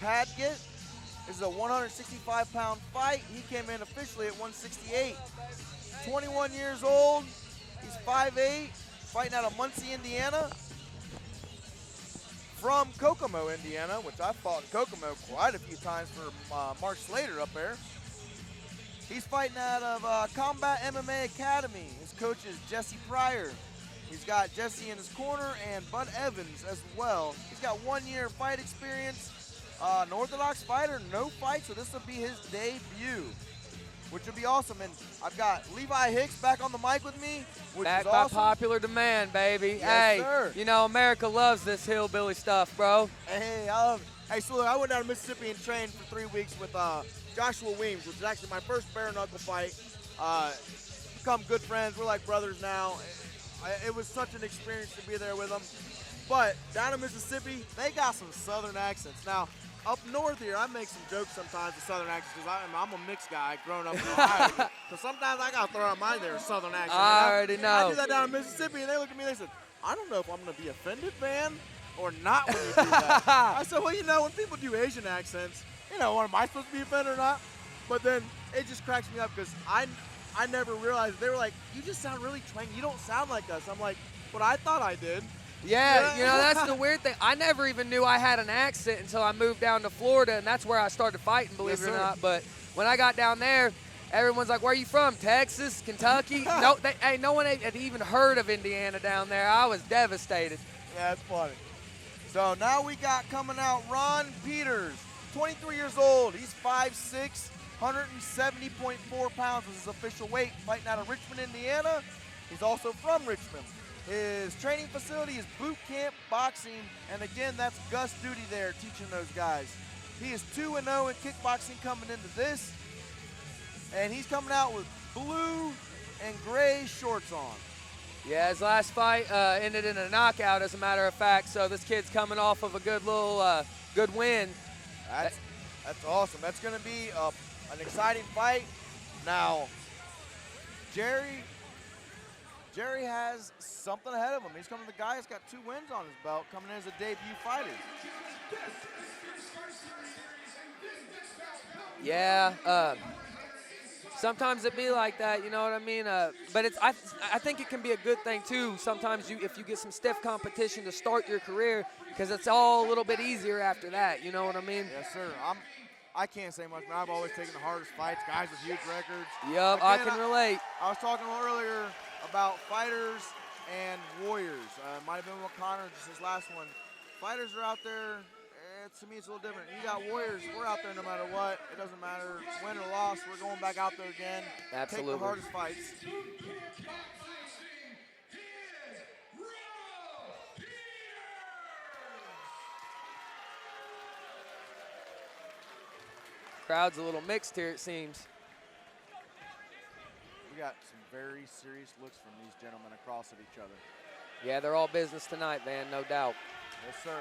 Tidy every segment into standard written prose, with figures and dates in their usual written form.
Padgett. This is a 165-pound fight. He came in officially at 168. 21 years old. He's 5'8", fighting out of Muncie, Indiana. From Kokomo, Indiana, which I fought in Kokomo quite a few times for Mark Slater up there. He's fighting out of Combat MMA Academy. His coach is Jesse Pryor. He's got Jesse in his corner and Bud Evans as well. He's got 1 year fight experience. An orthodox fighter, no fight, so this will be his debut, which will be awesome. And I've got Levi Hicks back on the mic with me, which back is awesome. by popular demand, baby. Yes, hey, sir. You know, America loves this hillbilly stuff, bro. Hey, I love it. Hey, so look, I went down to Mississippi and trained for 3 weeks with Joshua Weems, which is actually my first bare knuckle fight. Become good friends. We're like brothers now. It was such an experience to be there with them. But down in Mississippi, they got some southern accents. Now, up north here, I make some jokes sometimes with southern accents because I'm a mixed guy growing up in Ohio. So sometimes I got to throw out mine there, southern accent. I already know. I do that down in Mississippi, and they look at me and they said, I don't know if I'm going to be offended, man, or not when you do that. I said, well, you know, when people do Asian accents, you know, am I supposed to be offended or not? But then it just cracks me up because I never realized. They were like, you just sound really twang. You don't sound like us. I'm like, but I thought I did. Yeah, you know, that's the weird thing. I never even knew I had an accent until I moved down to Florida, and that's where I started fighting, believe it or not. But when I got down there, everyone's like, where are you from? Texas? Kentucky? No one had even heard of Indiana down there. I was devastated. Yeah, that's funny. So now we got coming out Ron Peters, 23 years old. He's 5'6", 170.4 pounds was his official weight, fighting out of Richmond, Indiana. He's also from Richmond. His training facility is Bootcamp Boxing, and again, that's Gus Duty there teaching those guys. He is 2-0 in kickboxing coming into this, and he's coming out with blue and gray shorts on. Yeah, his last fight ended in a knockout, as a matter of fact, so this kid's coming off of a good little good win. That's awesome. That's going to be an exciting fight. Now, Jerry has something ahead of him. He's coming. The guy has got 2 wins on his belt, coming in as a debut fighter. Yeah, sometimes it be like that, you know what I mean? But I think it can be a good thing too. Sometimes if you get some stiff competition to start your career, because it's all a little bit easier after that. You know what I mean? Yes, sir. I can't say much, but I've always taken the hardest fights, guys with huge records. Yep, I can relate. I was talking a little earlier about fighters and warriors. Might have been with Connor, just his last one. Fighters are out there. To me, it's a little different. You got warriors. We're out there no matter what. It doesn't matter win or loss. We're going back out there again. Absolutely. Take the hardest fights. Crowd's a little mixed here, it seems. We got some very serious looks from these gentlemen across at each other. Yeah, they're all business tonight, Van, no doubt. Yes, sir.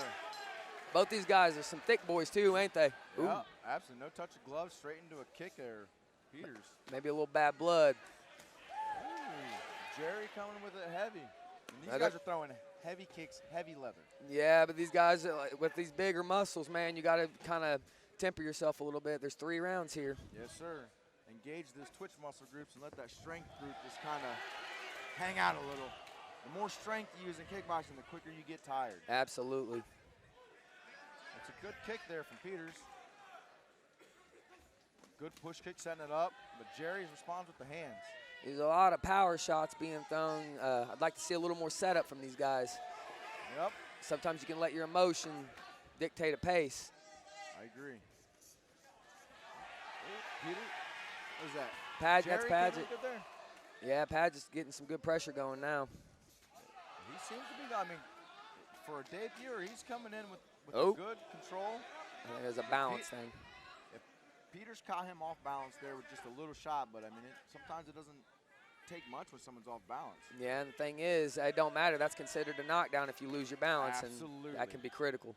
Both these guys are some thick boys too, ain't they? Yeah, Ooh. absolutely. No touch of gloves, straight into a kick there, Peters. Maybe a little bad blood. Ooh, Jerry coming with it heavy. And these guys are throwing heavy kicks, heavy leather. Yeah, but these guys with these bigger muscles, man, you got to kind of temper yourself a little bit. There's 3 rounds here. Yes, sir. Engage those twitch muscle groups and let that strength group just kind of hang out a little. The more strength you use in kickboxing, the quicker you get tired. Absolutely. It's a good kick there from Peters. Good push kick setting it up, but Jerry responds with the hands. There's a lot of power shots being thrown. I'd like to see a little more setup from these guys. Yep. Sometimes you can let your emotion dictate a pace. I agree. Peter, what is that? That's Padgett. Yeah, Padgett's getting some good pressure going now. He seems to be, I mean, for a debuter, he's coming in with good control. I think there's a balance thing. If Peters caught him off balance there with just a little shot, but I mean, sometimes it doesn't take much when someone's off balance. Yeah, and the thing is, it don't matter. That's considered a knockdown if you lose your balance. Absolutely. And that can be critical.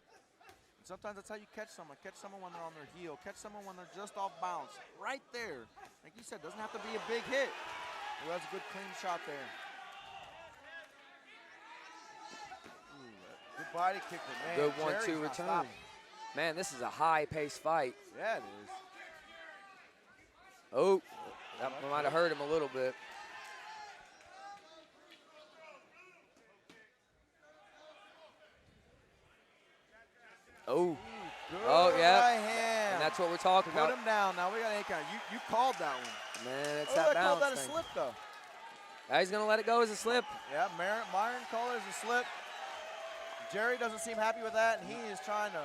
And sometimes that's how you catch someone. Catch someone when they're on their heel. Catch someone when they're just off balance. Right there. Like you said, doesn't have to be a big hit. Well, that's a good clean shot there. Ooh, good body kick, but man, good Jerry's 1-2 return. Stopping. Man, this is a high-paced fight. Yeah, it is. Oh, that might have hurt him a little bit. Oh. Oh, yeah. Right hand. And that's what we're talking about. Put him down. Now we got any kind. You called that one. Man, it's Oh, that I called bounce that a thing. slip, though. Now he's going to let it go as a slip. Yeah, Myron called it as a slip. Jerry doesn't seem happy with that, and he is trying to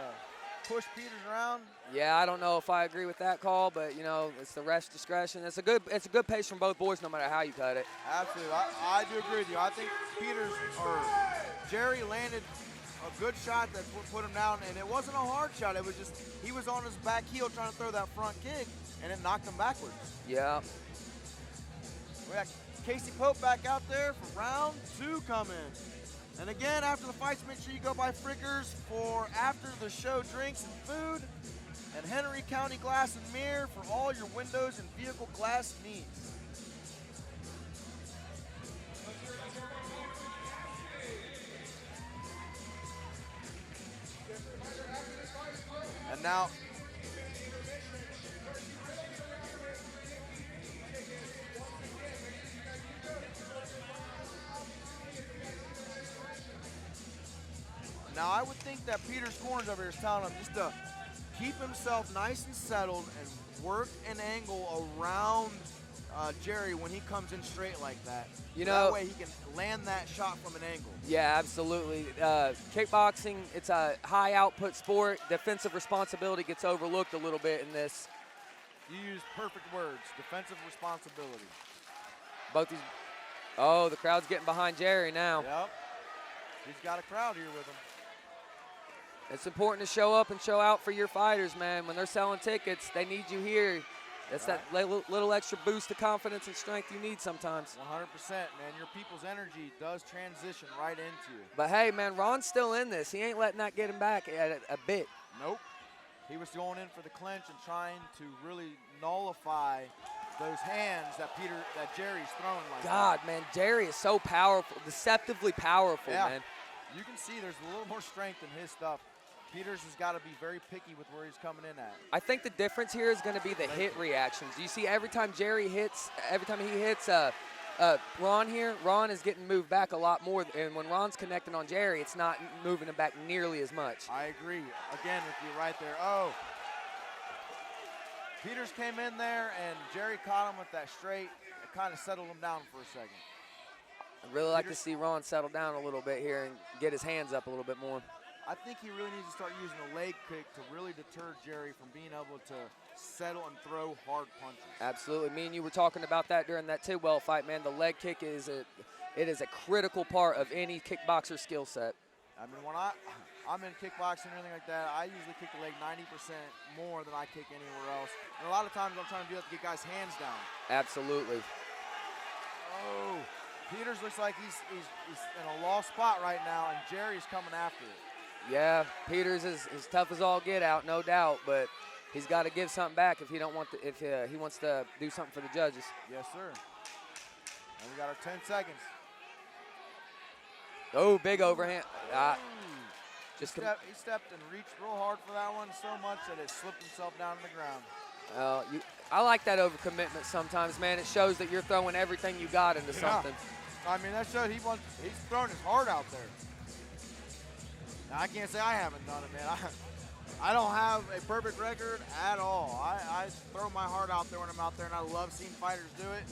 push Peters around. Yeah, I don't know if I agree with that call, but, you know, it's the ref's discretion. It's a good pace from both boys no matter how you cut it. Absolutely. I do agree with you. I think Jerry landed a good shot that put him down, and it wasn't a hard shot. It was just he was on his back heel trying to throw that front kick, and it knocked him backwards. Yeah. We got Casey Pope back out there for round 2 coming. And again, after the fights, make sure you go by Frickers for after the show drinks and food, and Henry County Glass and Mirror for all your windows and vehicle glass needs. And now, I would think that Peter's corners over here is telling him just to keep himself nice and settled and work an angle around Jerry when he comes in straight like that. You know, that way he can land that shot from an angle. Yeah, absolutely. Kickboxing, it's a high output sport. Defensive responsibility gets overlooked a little bit in this. You used perfect words, defensive responsibility. Both these, oh, the crowd's getting behind Jerry now. Yep, he's got a crowd here with him. It's important to show up and show out for your fighters, man. When they're selling tickets, they need you here. That's right. That little extra boost of confidence and strength you need sometimes. 100%, man. Your people's energy does transition right into you. But, hey, man, Ron's still in this. He ain't letting that get him back a bit. Nope. He was going in for the clinch and trying to really nullify those hands that Jerry's throwing like God, that. man, Jerry is so powerful, deceptively powerful, man. You can see there's a little more strength in his stuff. Peters has got to be very picky with where he's coming in at. I think the difference here is going to be the hit reactions. You see, every time he hits Ron here, Ron is getting moved back a lot more. And when Ron's connecting on Jerry, it's not moving him back nearly as much. I agree. Again, with you right there. Oh. Peters came in there, and Jerry caught him with that straight. It kind of settled him down for a second. I'd really like to see Ron settle down a little bit here and get his hands up a little bit more. I think he really needs to start using a leg kick to really deter Jerry from being able to settle and throw hard punches. Absolutely. Me and you were talking about that during that Tidwell fight, man. The leg kick is a critical part of any kickboxer skill set. I mean, when I'm in kickboxing or anything like that, I usually kick the leg 90% more than I kick anywhere else. And a lot of times I'm trying to do that to get guys' hands down. Absolutely. Oh, Peters looks like he's in a lost spot right now, and Jerry's coming after it. Yeah, Peters is tough as all get out, no doubt, but he's got to give something back if he wants to do something for the judges. Yes, sir. And we got our 10 seconds. Oh, big overhand. He stepped and reached real hard for that one so much that it slipped himself down to the ground. I like that overcommitment sometimes, man. It shows that you're throwing everything you got into something. I mean, that shows he's throwing his heart out there. Now, I can't say I haven't done it, man. I don't have a perfect record at all. I throw my heart out there when I'm out there, and I love seeing fighters do it.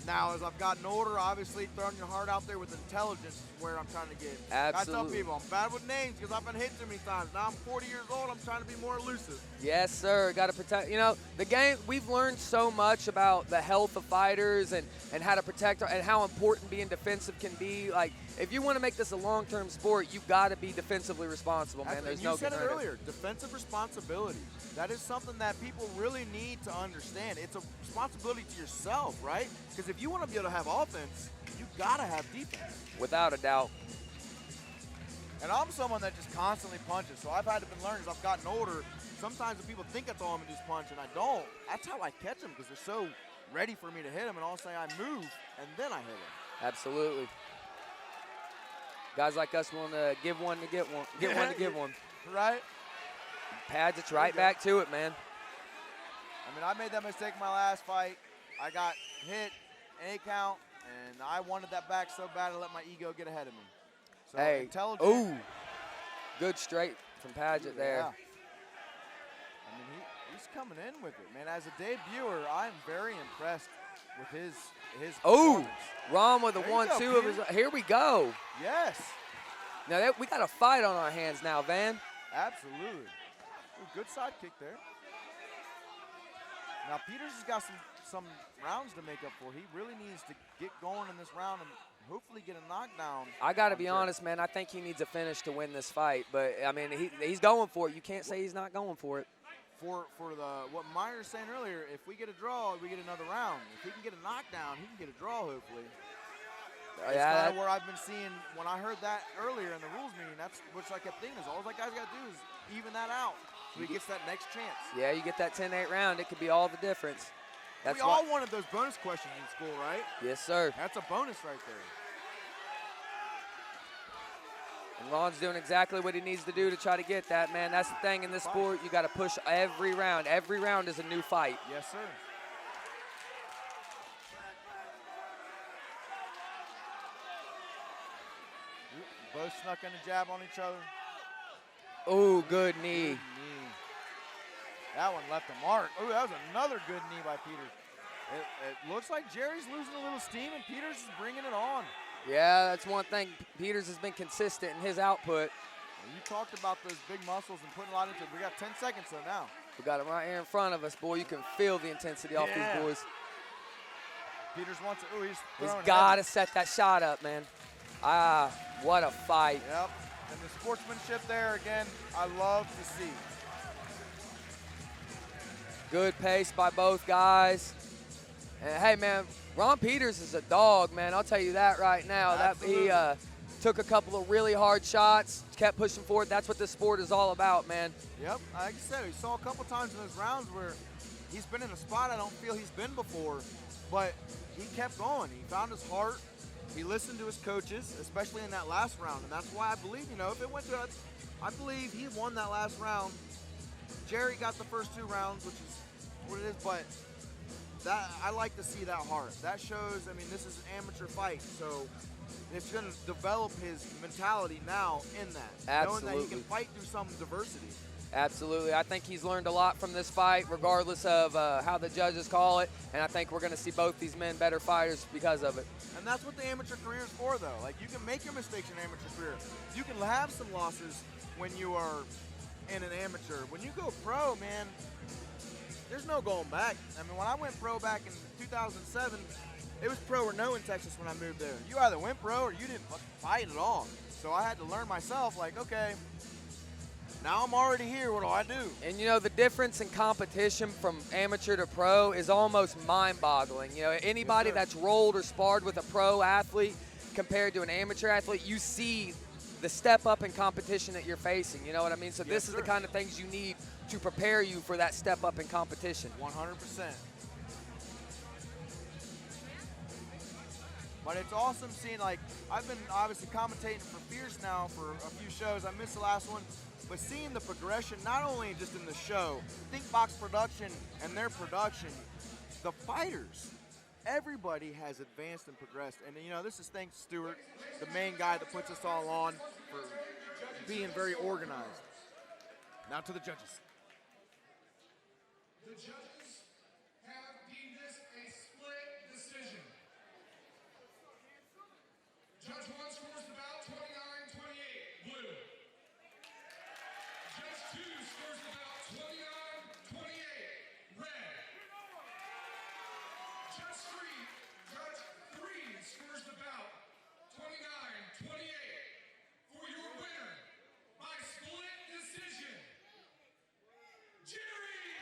Now, as I've gotten older, obviously throwing your heart out there with intelligence is where I'm trying to get. Absolutely. I tell people I'm bad with names because I've been hit too many times. Now I'm 40 years old. I'm trying to be more elusive. Yes, sir. Got to protect. You know, the game, we've learned so much about the health of fighters and how to protect and how important being defensive can be. Like, if you want to make this a long-term sport, you've got to be defensively responsible, man. There's no getting rid of it. You said it earlier, defensive responsibility. That is something that people really need to understand. It's a responsibility to yourself, right? Because if you want to be able to have offense, you got to have defense. Without a doubt. And I'm someone that just constantly punches, so I've had to learn as I've gotten older. Sometimes when people think I throw them and just punch, and I don't, that's how I catch them because they're so ready for me to hit them, and all of a sudden I move, and then I hit them. Absolutely. Guys like us willing to give one to get one. Get one to give one. Right? Padgett's right back to it, man. I mean, I made that mistake in my last fight. I got hit, A count, and I wanted that back so bad I let my ego get ahead of me. So Hey, intelligent. ooh, good straight from Padgett there. Yeah. I mean, he's coming in with it, man. As a debuter, I'm very impressed with his Ooh, performance. Ron with a There you 1-2 go, of his. Peter. Here we go. Yes, Now we got a fight on our hands now, Van. absolutely. Ooh, good side kick there. Now Peters has got some rounds to make up for. He really needs to get going in this round and hopefully get a knockdown. I got to be honest, man. I think he needs a finish to win this fight. But, I mean, he's going for it. You can't say he's not going for it. For what Myers saying earlier, if we get a draw, we get another round. If he can get a knockdown, he can get a draw, hopefully. That's kind of where I've been seeing when I heard that earlier in the rules meeting. That's what I kept thinking is all that guy's got to do is even that out so he gets that next chance. Yeah, you get that 10-8 round, it could be all the difference. We all wanted those bonus questions in school, right? Yes, sir. That's a bonus right there. And Ron's doing exactly what he needs to do to try to get that, man. That's the thing in this sport. You got to push every round. Every round is a new fight. Yes, sir. Both snuck in a jab on each other. Oh, good knee. Good knee. That one left a mark. Oh, that was another good knee by Peters. It looks like Jerry's losing a little steam and Peters is bringing it on. Yeah, that's one thing. Peters has been consistent in his output. You talked about those big muscles and putting a lot into it. We got 10 seconds though now. We got him right here in front of us, boy. You can feel the intensity off these boys. Peters wants it. Oh, he's got to set that shot up, man. Ah, what a fight. Yep. And the sportsmanship there, again, I love to see. Good pace by both guys. And hey, man, Ron Peters is a dog, man. I'll tell you that right now. Absolutely. That he took a couple of really hard shots, kept pushing forward. That's what this sport is all about, man. Yep, like I said, we saw a couple times in those rounds where he's been in a spot I don't feel he's been before, but he kept going. He found his heart. He listened to his coaches, especially in that last round, and that's why I believe, if it went to I believe he won that last round. Jerry got the first 2 rounds, which is what it is, but that I like to see that heart. That shows, this is an amateur fight, so it's going to develop his mentality now in that. Absolutely. Knowing that he can fight through some diversity. Absolutely. I think he's learned a lot from this fight, regardless of how the judges call it, and I think we're going to see both these men better fighters because of it. And that's what the amateur career is for, though. Like, you can make your mistakes in an amateur career. You can have some losses when you are in an amateur. When you go pro, man, there's no going back. When I went pro back in 2007, it was pro or no in Texas when I moved there. You either went pro or you didn't fight at all. So I had to learn myself, like, okay, now I'm already here, what do I do? And the difference in competition from amateur to pro is almost mind-boggling. Anybody that's rolled or sparred with a pro athlete compared to an amateur athlete, you see the step up in competition that you're facing, you know what I mean? So this is the kind of things you need to prepare you for that step up in competition. 100%. But it's awesome seeing, like, I've been obviously commentating for Fierce now for a few shows. I missed the last one. But seeing the progression, not only just in the show, Kickbox production and their production, the fighters, everybody has advanced and progressed. And, this is thanks to Stuart, the main guy that puts us all on, for being very organized. Now to the judges. The judges have deemed this a split decision. Judge 1 scores the bout 29-28, blue. Judge 2 scores the bout 29-28, red. Judge 3 scores the bout 29-28 for your winner by split decision, Jerry.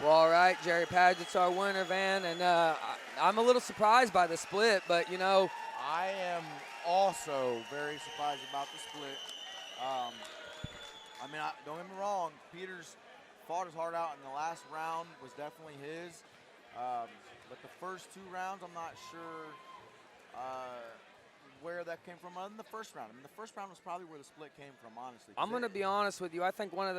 Well, all right, Jerry Padgett's our winner, Van, and I'm a little surprised by the split, but, I am also very surprised about the split. Don't get me wrong, Peters fought his heart out, and the last round was definitely his. But the first 2 rounds, I'm not sure where that came from? In the first round. I mean, the first round was probably where the split came from, honestly. I'm going to be honest with you. I think one of the